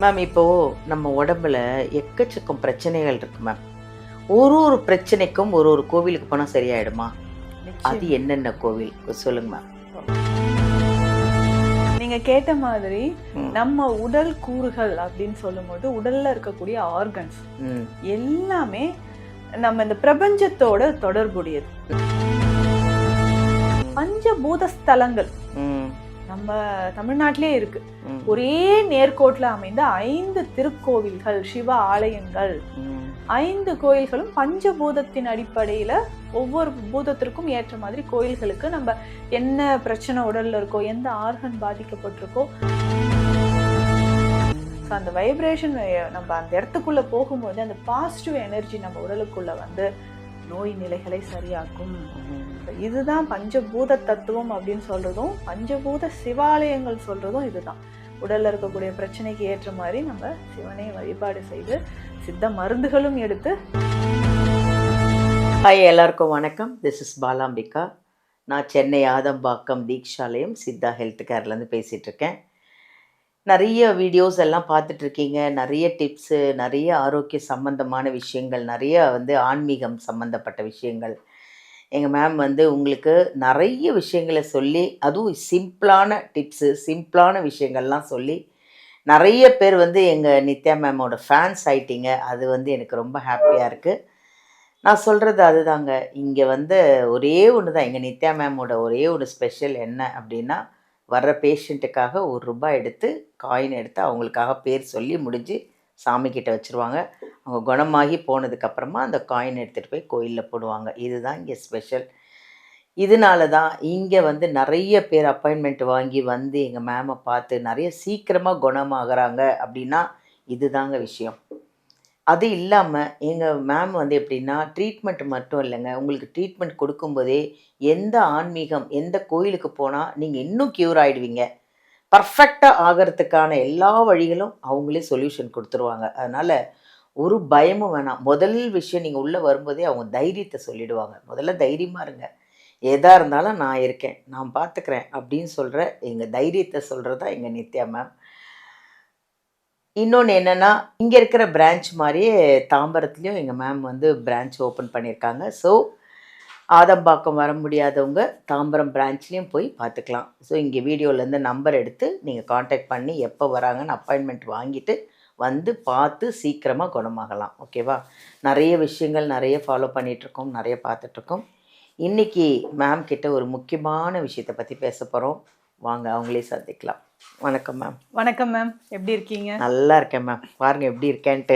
Ma'am இப்போ நம்ம உடம்புல எக்கச்சக்கம் பிரச்சனைகள் இருக்கு மேம். ஒரு பிரச்சனைக்கும் ஒரு கோவிலுக்கு போனா சரியாயிடுமா? அது நிச்சயமா. என்னென்ன கோவில்? சொல்லுங்க மேம். நீங்க கேட்ட மாதிரி ம். நம்ம உடல் கூறுகள் அப்படின்னு சொல்லும்போது உடல்ல இருக்கக்கூடிய ஆர்கன்ஸ் ம். எல்லாமே நம்ம இந்த பிரபஞ்சத்தோட தொடர்புடையது. பஞ்சபூத ஸ்தலங்கள் ம். நம்ம தமிழ்நாட்டிலே இருக்கு. ம். ஒரே நேர்கோட்டில் அமைந்த 5 திருக்கோவில்கள், சிவ ஆலயங்கள். ம். 5 கோயில்களும் பஞ்சபூதத்தின் அடிப்படையில ஒவ்வொரு பூதத்திற்கும் ஏற்ற மாதிரி கோயில்களுக்கு நம்ம என்ன பிரச்சனை உடல்ல இருக்கோ, எந்த ஆர்கன் பாதிக்கப்பட்டிருக்கோ, அந்த வைப்ரேஷன் நம்ம அந்த இடத்துக்குள்ள போகும்போது அந்த பாசிட்டிவ் எனர்ஜி நம்ம உடலுக்குள்ள வந்து நோய் நிலைகளை சரியாக்கும். இதுதான் பஞ்சபூத தத்துவம் அப்படின்னு சொல்றதும், பஞ்சபூத சிவாலயங்கள் சொல்றதும் இதுதான். உடல்ல இருக்கக்கூடிய பிரச்சனைக்கு ஏற்ற மாதிரி நம்ம சிவனை வழிபாடு செய்து சித்த மருந்துகளும் எடுத்து. ஹாய், எல்லாருக்கும் வணக்கம். This is Balambika. நான் சென்னை ஆதம்பாக்கம் தீக்ஷாலயம் சித்தா ஹெல்த் கேர்லேருந்து பேசிகிட்டு இருக்கேன். நிறைய வீடியோஸ் எல்லாம் பார்த்துட்ருக்கீங்க. நிறைய டிப்ஸு, நிறைய ஆரோக்கிய சம்பந்தமான விஷயங்கள், நிறைய ஆன்மீகம் சம்மந்தப்பட்ட விஷயங்கள். எங்கள் மேம் உங்களுக்கு நிறைய விஷயங்களை சொல்லி, அதுவும் சிம்பிளான டிப்ஸு, சிம்பிளான விஷயங்கள்லாம் சொல்லி, நிறைய பேர் எங்கள் நித்யா மேமோட ஃபேன்ஸ் ஆயிட்டீங்க. அது எனக்கு ரொம்ப ஹாப்பியாக இருக்குது. நான் சொல்கிறது அதுதாங்க. இங்கே ஒரே ஒன்று தான், எங்கள் நித்யா மேமோட ஒரே ஒரு ஸ்பெஷல் என்ன அப்படின்னா, வர்ற பேஷண்ட்டுக்காக ₹1 எடுத்து, காயின் எடுத்து அவங்களுக்காக பேர் சொல்லி முடிஞ்சு சாமிக்கிட்ட வச்சுருவாங்க. அவங்க குணமாகி போனதுக்கப்புறமா அந்த காயின் எடுத்துகிட்டு போய் கோயிலில் போடுவாங்க. இதுதான் இங்கே ஸ்பெஷல். இதனால தான் இங்கே நிறைய பேர் அப்பாயின்மெண்ட் வாங்கி எங்கள் மேமை பார்த்து நிறைய சீக்கிரமாக குணமாகறாங்க அப்படின்னா இதுதாங்க விஷயம். அது இல்லாமல் எங்கள் மேம் எப்படின்னா, ட்ரீட்மெண்ட் மட்டும் இல்லைங்க, உங்களுக்கு ட்ரீட்மெண்ட் கொடுக்கும்போதே எந்த ஆன்மீகம், எந்த கோயிலுக்கு போனால் நீங்கள் இன்னும் க்யூர் ஆகிடுவீங்க, பர்ஃபெக்டாக ஆகிறதுக்கான எல்லா வழிகளும் அவங்களே சொல்யூஷன் கொடுத்துருவாங்க. அதனால் ஒரு பயமும் வேணாம். முதல் விஷயம், நீங்கள் உள்ளே வரும்போதே அவங்க தைரியத்தை சொல்லிவிடுவாங்க. முதல்ல தைரியமாக இருங்க, எதாக இருந்தாலும் நான் இருக்கேன், நான் பார்த்துக்கிறேன் அப்படின்னு சொல்கிற எங்கள் தைரியத்தை சொல்கிறது தான் எங்கள் நித்யா மேம். இன்னொன்று என்னென்னா, இங்கே இருக்கிற பிரான்ச் மாதிரியே தாம்பரத்துலேயும் எங்கள் மேம் பிரான்ச் ஓப்பன் பண்ணியிருக்காங்க. ஸோ ஆதம்பாக்கம் வர முடியாதவங்க தாம்பரம் பிரான்ச்லேயும் போய் பார்த்துக்கலாம். ஸோ இங்கே வீடியோலேருந்து நம்பர் எடுத்து நீங்கள் காண்டாக்ட் பண்ணி எப்போ வராங்கன்னு அப்பாயின்மெண்ட் வாங்கிட்டு பார்த்து சீக்கிரமாக குணமாகலாம். ஓகேவா? நிறைய விஷயங்கள் நிறைய ஃபாலோ பண்ணிகிட்ருக்கோம், நிறைய பார்த்துட்ருக்கோம். இன்றைக்கி மேம் கிட்ட ஒரு முக்கியமான விஷயத்தை பற்றி பேச போகிறோம். வாங்க அவங்களே சந்திக்கலாம். வணக்கம் மேம். வணக்கம் மேம், எப்படி இருக்கீங்க? நல்லா இருக்கேன் மேம். பாருங்க எப்படி இருக்கேன்ட்டு.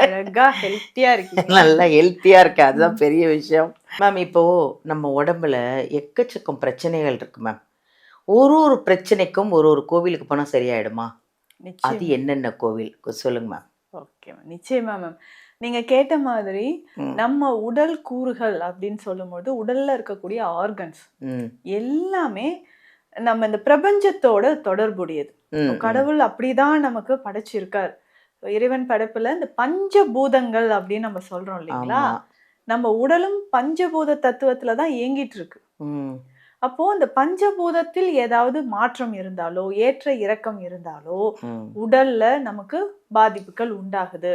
அழகா ஹெல்த்தியாக இருக்கீங்க. நல்லா ஹெல்த்தியாக இருக்கேன், அதுதான் பெரிய விஷயம். மேம் இப்போது நம்ம உடம்புல எக்கச்சக்கம் பிரச்சனைகள் இருக்குது மேம். ஒரு பிரச்சனைக்கும் ஒரு கோவிலுக்கு போனால் சரியாயிடுமா? அது என்னென்ன கோவில் சொல்லுங்க மேம். ஓகே மேம், நிச்சயமா மேம். நீங்க கேட்ட மாதிரி நம்ம உடல் கூறுகள் அப்படின்னு சொல்லும்போது உடல்ல இருக்கக்கூடிய ஆர்கன்ஸ் எல்லாமே நம்ம இந்த பிரபஞ்சத்தோட தொடர்புடையது. கடவுள் அப்படிதான் நமக்கு படைச்சிருக்கார். இறைவன் படைப்புல இந்த பஞ்சபூதங்கள் அப்படின்னு நம்ம சொல்றோம் இல்லைங்களா? நம்ம உடலும் பஞ்சபூத தத்துவத்துல தான் இயங்கிட்டு இருக்கு. அப்போ இந்த பஞ்சபூதத்தில் ஏதாவது மாற்றம் இருந்தாலோ, ஏற்ற இறக்கம் இருந்தாலோ உடல்ல நமக்கு பாதிப்புகள் உண்டாகுது.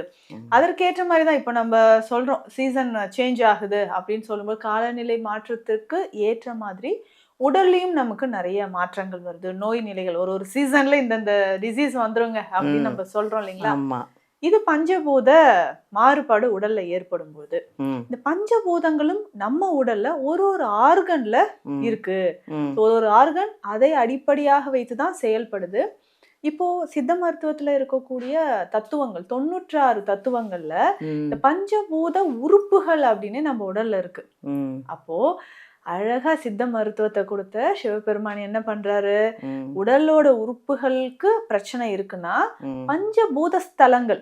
அதற்கேற்ற மாதிரி தான் இப்போ நம்ம சொல்றோம், சீசன் சேஞ்ச் ஆகுது அப்படின்னு சொல்லும்போது காலநிலை மாற்றத்திற்கு ஏற்ற மாதிரி உடல்லையும் நமக்கு நிறைய மாற்றங்கள் வருது. நோய் நிலைகள் ஒரு சீசன்ல இந்த டிசீஸ் வந்துருங்க அப்படின்னு நம்ம சொல்றோம் இல்லைங்களா? இது பஞ்சபூத மாறுபாடு உடல்ல ஏற்படும் போது இந்த பஞ்சபூதங்களும் நம்ம உடல்ல ஒரு ஆர்கன்ல இருக்கு. ஒரு ஆர்கன் அதை அடிப்படையாக வைத்துதான் செயல்படுது. இப்போ சித்த மருத்துவத்துல இருக்கக்கூடிய தத்துவங்கள் 96 தத்துவங்கள்ல இந்த பஞ்சபூத உறுப்புகள் அப்படின்னு நம்ம உடல்ல இருக்கு. அப்போ அழகா சித்த மருத்துவத்தை கொடுத்த சிவபெருமான் என்ன பண்றாரு, உடலோட உறுப்புகளுக்கு பிரச்சனை இருக்குன்னா பஞ்சபூத ஸ்தலங்கள்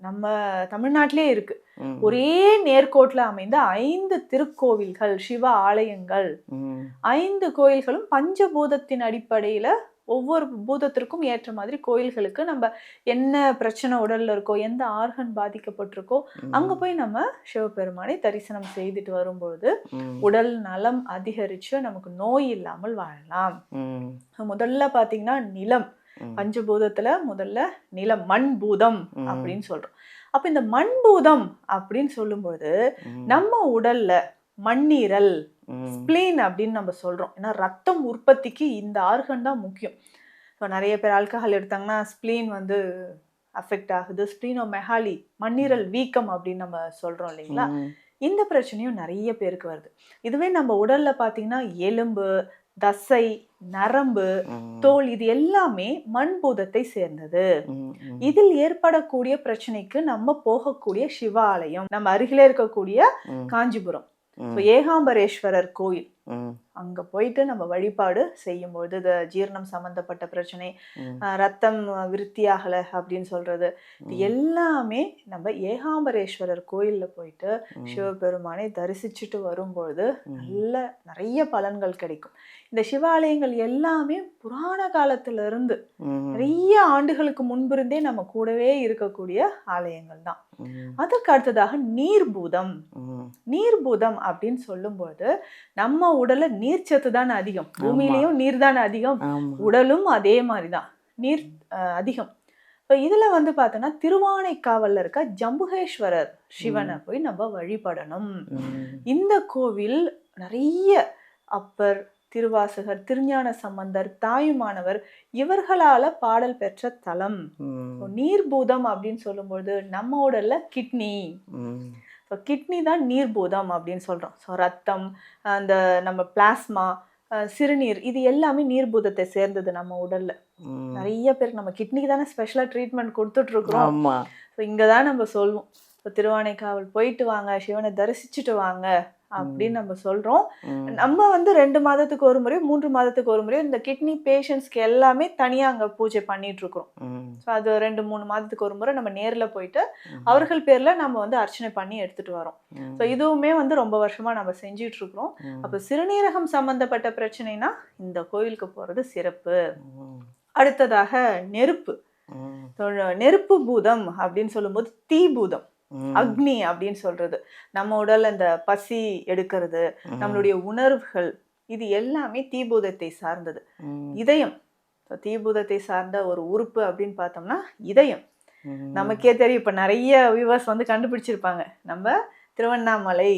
நம்ம தமிழ்நாட்டிலே இருக்கு. ஒரே நேர்கோட்டில் அமைந்த 5 திருக்கோவில்கள், சிவ ஆலயங்கள். 5 கோயில்களும் பஞ்சபூதத்தின் அடிப்படையில ஒவ்வொரு பூதத்திற்கும் ஏற்ற மாதிரி கோயில்களுக்கு நம்ம என்ன பிரச்சனை உடல்ல இருக்கோ, எந்த ஆர்கன் பாதிக்கப்பட்டிருக்கோ அங்க போய் நம்ம சிவபெருமானை தரிசனம் செய்துட்டு வரும்பொழுது உடல் நலம் அதிகரிச்சு நமக்கு நோய் இல்லாமல் வாழலாம். முதல்ல பாத்தீங்கன்னா நிலம். பஞ்சபூதத்துல முதல்ல நிலம், மண் பூதம் அப்படின்னு சொல்றோம். அப்ப இந்த மண் பூதம் அப்படின்னு சொல்லும்போது நம்ம உடல்ல மண்ணீரல், ஸ்பிளீன் அப்படின்னு நம்ம சொல்றோம். ஏன்னா ரத்தம் உற்பத்திக்கு இந்த ஆர்கன் தான் முக்கியம். இப்போ நிறைய பேர் ஆல்கஹால் எடுத்தாங்கன்னா ஸ்பிளீன் வந்து அஃபெக்ட் ஆகுது, ஸ்பிளீனோமெகாலி, மண்ணீரல் வீக்கம் அப்படின்னு நம்ம சொல்றோம் இல்லைங்களா. இந்த பிரச்சனையும் நிறைய பேருக்கு வருது. இதுவே நம்ம உடல்ல பாத்தீங்கன்னா எலும்பு, தசை, நரம்பு, தோல் இது எல்லாமே மண் பூதத்தை சேர்ந்தது. இதில் ஏற்படக்கூடிய பிரச்சனைக்கு நம்ம போகக்கூடிய சிவாலயம் நம்ம அருகிலே இருக்கக்கூடிய காஞ்சிபுரம் ஏகாம்பரேஸ்வரர் கோயில், அங்க போயிட்டு நம்ம வழிபாடு செய்யும்போது இந்த ஜீரணம் சம்பந்தப்பட்ட பிரச்சனை, ரத்தம் விருத்தியாகல அப்படின்னு சொல்றது, இது எல்லாமே நம்ம ஏகாம்பரேஸ்வரர் கோயில்ல போயிட்டு சிவபெருமானை தரிசிச்சுட்டு வரும்பொழுது நிறைய பலன்கள் கிடைக்கும். இந்த சிவாலயங்கள் எல்லாமே புராண காலத்துல இருந்து நிறைய ஆண்டுகளுக்கு முன்பிருந்தே நம்ம கூடவே இருக்கக்கூடிய ஆலயங்கள் தான். அதுக்கு அடுத்ததாக நீர்பூதம். நீர்பூதம் அப்படின்னு சொல்லும்போது நம்ம உடல்ல நீர்ச்சத்து தான் அதிகம், பூமியிலையும் நீர் தான் அதிகம், உடலும் அதே மாதிரிதான் நீர் அதிகம். இதுல வந்து பார்த்தோன்னா திருவானைக்காவல்ல இருக்க ஜம்புகேஸ்வரர் சிவனை போய் நம்ம வழிபடணும். இந்த கோவில் நிறைய அப்பர், திருவாசகர், திருஞான சம்பந்தர், தாயுமானவர் இவர்களால பாடல் பெற்ற தலம். நீர்பூதம் அப்படின்னு சொல்லும்போது நம்ம உடல்ல கிட்னி, கிட்னி தான் நீர்பூதம் அப்படின்னு சொல்றோம். ஸோ ரத்தம், அந்த நம்ம பிளாஸ்மா, சிறுநீர் இது எல்லாமே நீர்பூதத்தை சேர்ந்தது நம்ம உடல்ல. நிறைய பேருக்கு நம்ம கிட்னிக்கு தானே ஸ்பெஷலா ட்ரீட்மெண்ட் கொடுத்துட்டு இருக்கிறோம். ஸோ இங்கதான் நம்ம சொல்லுவோம், இப்போ திருவானைக்காவல் போயிட்டு வாங்க, சிவனை தரிசிச்சுட்டு வாங்க அப்படின்னு நம்ம சொல்றோம். நம்ம வந்து 2 மாதத்துக்கு ஒரு முறை, 3 மாதத்துக்கு ஒரு முறை இந்த கிட்னி பேஷண்ட்ஸ்க்கு எல்லாமே தனியா அங்க பூஜை பண்ணிட்டு இருக்கிறோம். ஸோ அது 2-3 மாதத்துக்கு ஒரு முறை நம்ம நேர்ல போயிட்டு அவர்கள் பேர்ல நம்ம வந்து அர்ச்சனை பண்ணி எடுத்துட்டு வரோம். ஸோ இதுவுமே வந்து ரொம்ப வருஷமா நம்ம செஞ்சிட்டு இருக்கிறோம். அப்ப சிறுநீரகம் சம்பந்தப்பட்ட பிரச்சனைனா இந்த கோயிலுக்கு போறது சிறப்பு. அடுத்ததாக நெருப்பு. நெருப்பு பூதம் அப்படின்னு சொல்லும்போது தீ பூதம், அக்னி அப்படின்னு சொல்றது. நம்ம உடல்ல இந்த பசி எடுக்கிறது, நம்மளுடைய உணர்வுகள் இது எல்லாமே தீபூதத்தை சார்ந்தது. இதயம், தீபூதத்தை சார்ந்த ஒரு உறுப்பு அப்படின்னு பார்த்தோம்னா இதயம். நமக்கே தெரியும், இப்ப நிறைய வியூவர்ஸ் வந்து கண்டுபிடிச்சிருப்பாங்க, நம்ம திருவண்ணாமலை.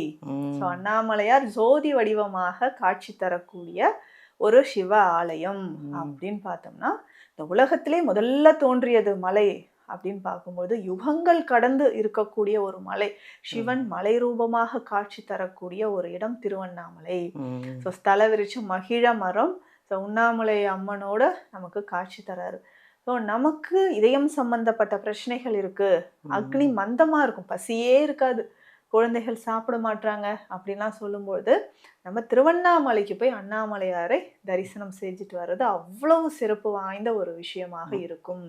ஸோ அண்ணாமலையார் ஜோதி வடிவமாக காட்சி தரக்கூடிய ஒரு சிவ ஆலயம் அப்படின்னு பார்த்தோம்னா, இந்த உலகத்திலே முதல்ல தோன்றியது மலை அப்படின்னு பார்க்கும்போது யுகங்கள் கடந்து இருக்கக்கூடிய ஒரு மலை, சிவன் மலை ரூபமாக காட்சி தரக்கூடிய ஒரு இடம் திருவண்ணாமலை. ஸோ ஸ்தல விருட்சம் மகிழ மரம், ஸோ உண்ணாமலை அம்மனோட நமக்கு காட்சி தராரு. ஸோ நமக்கு இதயம் சம்பந்தப்பட்ட பிரச்சனைகள் இருக்கு, அக்னி மந்தமா இருக்கும், பசியே இருக்காது, குழந்தைகள் சாப்பிட மாட்டாங்க அப்படின்லாம் சொல்லும்போது நம்ம திருவண்ணாமலைக்கு போய் அண்ணாமலையாரை தரிசனம் செஞ்சுட்டு வர்றது அவ்வளவு சிறப்பு வாய்ந்த ஒரு விஷயமாக இருக்கும்.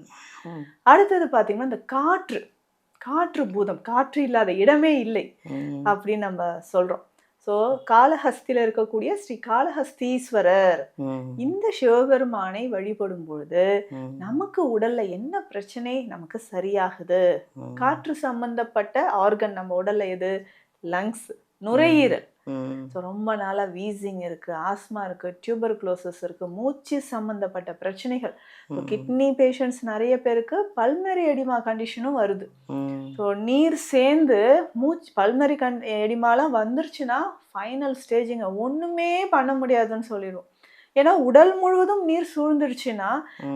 அடுத்தது பாத்தீங்கன்னா இந்த காற்று, காற்று பூதம், காற்று இல்லாத இடமே இல்லை அப்படின்னு நம்ம சொல்றோம். ஸோ காளஹஸ்தியில இருக்கக்கூடிய ஸ்ரீ காளஹஸ்தீஸ்வரர், இந்த சிவபெருமானை வழிபடும் பொழுது நமக்கு உடல்ல என்ன பிரச்சனை நமக்கு சரியாகுது. காற்று சம்பந்தப்பட்ட ஆர்கன் நம்ம உடல்ல எது? லங்ஸ், நுரையீரல். ஸோ ரொம்ப நாளா வீசிங் இருக்கு, ஆஸ்மா இருக்கு, டியூபர்குலோசிஸ் இருக்கு, மூச்சு சம்பந்தப்பட்ட பிரச்சனைகள். கிட்னி பேஷண்ட்ஸ் நிறைய பேருக்கு பல்மரி எடிமா கண்டிஷனும் வருது. ஸோ நீர் சேர்ந்து மூச்சு பல்மரி எடிமாலாம் வந்துருச்சுன்னா ஃபைனல் ஸ்டேஜிங்க, ஒண்ணுமே பண்ண முடியாதுன்னு சொல்லிடுவோம். ஏன்னா உடல் முழுவதும் நீர் சூழ்ந்துருச்சுன்னா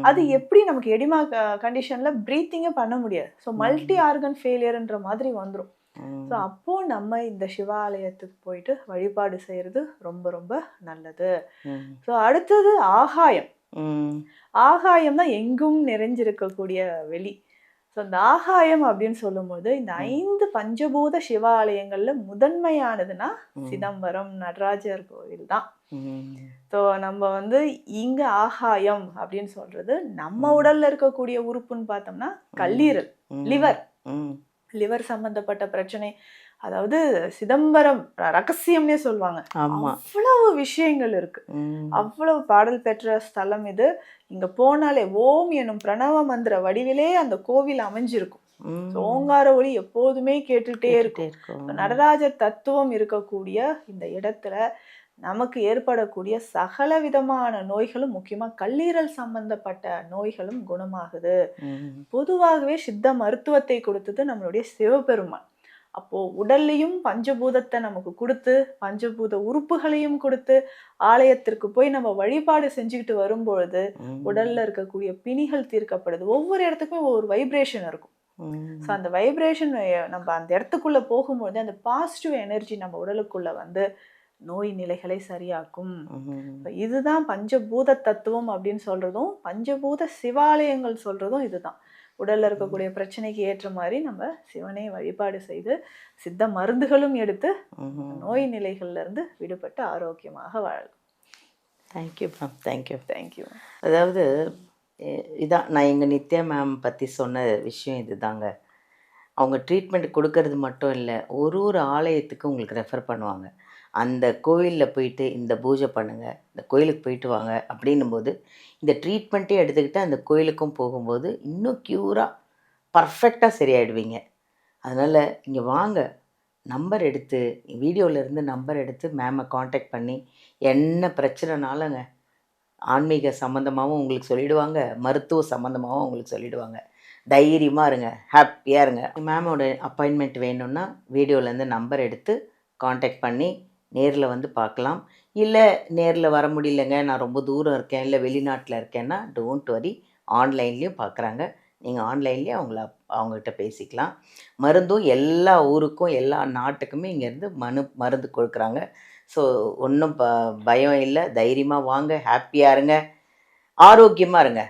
அது எப்படி நமக்கு எடிமா கண்டிஷன்ல பிரீத்திங்கே பண்ண முடியாது. ஸோ மல்டி ஆர்கன் ஃபெயிலியர்ன்ற மாதிரி வந்துடும். ஸோ அப்போ நம்ம இந்த சிவாலயத்துக்கு போயிட்டு வழிபாடு செய்யறது ரொம்ப ரொம்ப நல்லது. ஸோ அடுத்தது ஆகாயம். ஆகாயம் தான் எங்கும் நிறைஞ்சிருக்கக்கூடிய வெளி. ஸோ இந்த ஆகாயம் அப்படின்னு சொல்லும்போது இந்த 5 பஞ்சபூத சிவாலயங்கள்ல முதன்மையானதுன்னா சிதம்பரம் நடராஜர் கோவில் தான். ஸோ நம்ம வந்து இங்க ஆகாயம் அப்படின்னு சொல்றது நம்ம உடல்ல இருக்கக்கூடிய உறுப்புன்னு பார்த்தோம்னா கல்லீரல், லிவர். லிவர் சம்பந்தப்பட்ட பிரச்சனை, அதாவது சிதம்பரம் ரகசியம்னே சொல்லுவாங்க. அவ்வளவு விஷயங்கள் இருக்கு, அவ்வளவு பாடல் பெற்ற ஸ்தலம் இது. இங்க போனாலே ஓம் எனும் பிரணவ மந்திர வடிவிலே அந்த கோவில் அமைஞ்சிருக்கும். ஓங்கார ஒளி எப்போதுமே கேட்டுட்டே இருக்கும். நடராஜர் தத்துவம் இருக்கக்கூடிய இந்த இடத்துல நமக்கு ஏற்படக்கூடிய சகல விதமான நோய்களும், முக்கியமா கல்லீரல் சம்பந்தப்பட்ட நோய்களும் குணமாகுது. பொதுவாகவே சித்த மருத்துவத்தை கொடுத்தது நம்மளுடைய சிவபெருமான். அப்போ உடல்லையும் பஞ்சபூதத்தை நமக்கு கொடுத்து, பஞ்சபூத உறுப்புகளையும் கொடுத்து, ஆலயத்திற்கு போய் நம்ம வழிபாடு செஞ்சுக்கிட்டு வரும்பொழுது உடல்ல இருக்கக்கூடிய பிணிகள் தீர்க்கப்படுது. ஒவ்வொரு இடத்துக்குமே ஒவ்வொரு வைப்ரேஷன் இருக்கும். ஸோ அந்த வைப்ரேஷன் நம்ம அந்த இடத்துக்குள்ள போகும்போது அந்த பாசிட்டிவ் எனர்ஜி நம்ம உடலுக்குள்ள வந்து நோய் நிலைகளை சரியாக்கும். இதுதான் பஞ்சபூத தத்துவம் அப்படின்னு சொல்றதும், பஞ்சபூத சிவாலயங்கள் சொல்றதும் இதுதான். உடல்ல இருக்கக்கூடிய பிரச்சனைக்கு ஏற்ற மாதிரி நம்ம சிவனை வழிபாடு செய்து சித்த மருந்துகளும் எடுத்து நோய் நிலைகள்ல இருந்து விடுபட்டு ஆரோக்கியமாக வாழலாம். Thank you ma'am, thank you. தேங்க்யூ. அதாவது இதான் நான் எங்கள் நித்யா மேம் பற்றி சொன்ன விஷயம் இதுதாங்க. அவங்க ட்ரீட்மெண்ட் கொடுக்கறது மட்டும் இல்லை, ஒரு ஒரு ஆலயத்துக்கு உங்களுக்கு ரெஃபர் பண்ணுவாங்க. அந்த கோவிலில் போயிட்டு இந்த பூஜை பண்ணுங்கள், இந்த கோயிலுக்கு போயிட்டு வாங்க அப்படின்னும்போது இந்த ட்ரீட்மெண்ட்டே எடுத்துக்கிட்டு அந்த கோயிலுக்கும் போகும்போது இன்னும் க்யூராக பர்ஃபெக்டாக சரியாயிடுவீங்க. அதனால் இங்கே வாங்க, நம்பர் எடுத்து வீடியோவிலேருந்து நம்பர் எடுத்து மேமை காண்டாக்ட் பண்ணி என்ன பிரச்சனைனாலுங்க ஆன்மீக சம்மந்தமாகவும் உங்களுக்கு சொல்லிவிடுவாங்க, மருத்துவ சம்மந்தமாகவும் உங்களுக்கு சொல்லிவிடுவாங்க. தைரியமாக இருங்க, ஹாப்பியாக இருங்க. மேமோட அப்பாயின்மெண்ட் வேணும்னா வீடியோலேருந்து நம்பர் எடுத்து காண்டாக்ட் பண்ணி நேரில் வந்து பார்க்கலாம். இல்லை நேரில் வர முடியலைங்க, நான் ரொம்ப தூரம் இருக்கேன், இல்லை வெளிநாட்டில் இருக்கேன்னா டோன்ட் வரி, ஆன்லைன்லேயும் பார்க்குறாங்க. நீங்கள் ஆன்லைன்லேயே அவங்ககிட்ட பேசிக்கலாம். மருந்தும் எல்லா ஊருக்கும் எல்லா நாட்டுக்குமே இங்கேருந்து மருந்து கொடுக்குறாங்க. ஸோ ஒன்றும் பயம் இல்லை, தைரியமாக வாங்க, ஹாப்பியாக இருங்க, ஆரோக்கியமாக இருங்க.